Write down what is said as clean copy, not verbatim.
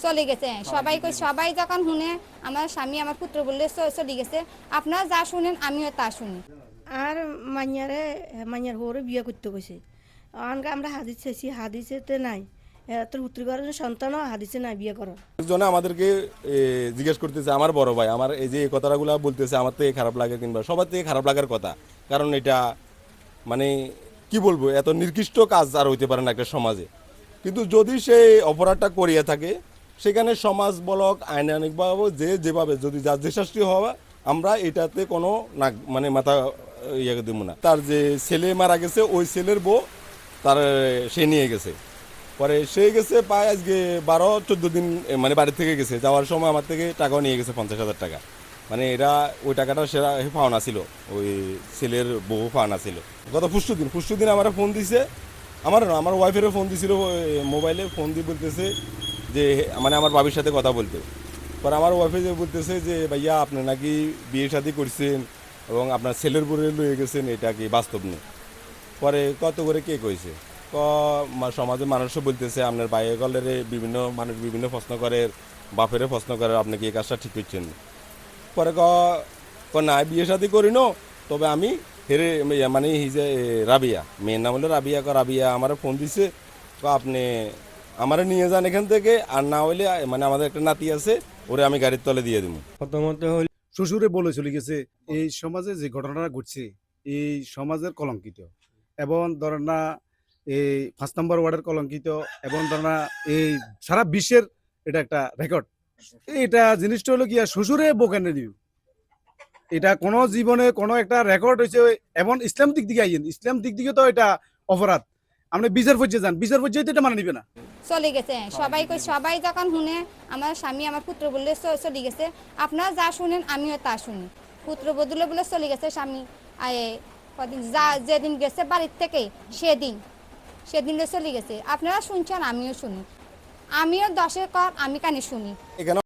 চলে গেছে সবাই সবাই যখন শুনে আমার স্বামী আমার পুত্র বললে চলে গেছে। আপনারা যা শুনেন আমিও তা শুনি। আর মাইয়ার হরে বিয়ে করতে কইছে। অনকে আমরা হাদিস চাইছি, হাদিসেতে নাই। তোর উত্তর ঘরের সন্তানও হাদিসে নাই বিয়ে করো। একজনে আমাদেরকে জিজ্ঞেস করতেছে, আমার বড় ভাই আমার এই যে এই কথাগুলো বলতেছে আমার থেকে খারাপ লাগে, কিংবা সবার থেকে খারাপ লাগার কথা। কারণ এটা মানে কি বলবো, এত নির্দিষ্ট কাজ আর হইতে পারে না একটা সমাজে। কিন্তু যদি সেই অপরাধটা করিয়ে থাকে, সেখানে সমাজ বলক আইনানিকভাবে যে যেভাবে যদি যার যে শাস্তি হওয়া, আমরা এটাতে কোনো না মানে মাথা ইয়ে দেবো না। তার যে ছেলে মারা গেছে ওই ছেলের বউ তার সে নিয়ে গেছে। পরে সে গেছে প্রায় আজকে 12-14 দিন মানে বাড়ি থেকে গেছে। যাওয়ার সময় আমার থেকে টাকাও নিয়ে গেছে 50,000 টাকা। মানে এরা ওই টাকাটা সেরা পাওনা ছিল, ওই ছেলের বউ পাওনা ছিল। গত পরশু দিন আমার ফোন দিছে, আমার ওয়াইফেরও ফোন দিছিল, মোবাইলে ফোন দিয়ে বলতেছে যে মানে আমার বাবির সাথে কথা বলতে। পরে আমার ওয়াইফে যে বলতেছে যে ভাইয়া আপনি নাকি বিয়ে শাদী করছেন এবং আপনার ছেলের বউরে লয়ে গেছেন, এটা কি বাস্তব নেই? পরে কত করে কে কইছে সমাজে মানুষও বলতেছে আপনার বাইরে গলের বিভিন্ন মানুষ বিভিন্ন প্রশ্ন করে, বাপেরে প্রশ্ন করে আপনি কি এই কাজটা ঠিক করছেন। পরে না বিয়ে শাদী করি নো, তবে আমি হেরে মানে হিজে রাবিয়া, মেয়ের নাম হলো রাবিয়া। রাবিয়া আমার ফোন দিছে, আপনি আমারে নিয়ে যান এখান থেকে, আর না হইলে মানে আমাদের একটা নাতি আছে, ওরে আমি গাড়ির তলে দিয়ে দেবো। প্রথমত হল শ্বশুরে বলে চলে গেছে এই সমাজে যে ঘটনাটা ঘটছে এই সমাজের কলঙ্কিত, এবং ধরেন না এই 5 নম্বর ওয়ার্ডের কলঙ্কিত, এবং ধরেন না এই সারা বিশ্বের এটা একটা রেকর্ড। এটা জিনিসটা হলো কি শ্বশুরে বোকানে দিও, এটা কোনো জীবনে কোনো একটা রেকর্ড হয়েছে। এবং ইসলাম দিক দিকে আইন, ইসলাম দিক দিকে তো এটা অপরাধ। আপনি বিচার পর্যায়ে যান, বিচার পর্যায়ে তো এটা মানে নিবে না। চলে গেছে সবাই যখন শুনে আমার স্বামী আমার পুত্র বললে চলে গেছে। আপনারা যা শুনেন আমিও তা শুনি। পুত্র বদলে বলে চলে গেছে স্বামী। কদিন যেদিন গেছে বাড়ির থেকে সেদিন চলে গেছে। আপনারা শুনছেন আমিও শুনি, আমিও 10 কর আমি কানে শুনি। এখানে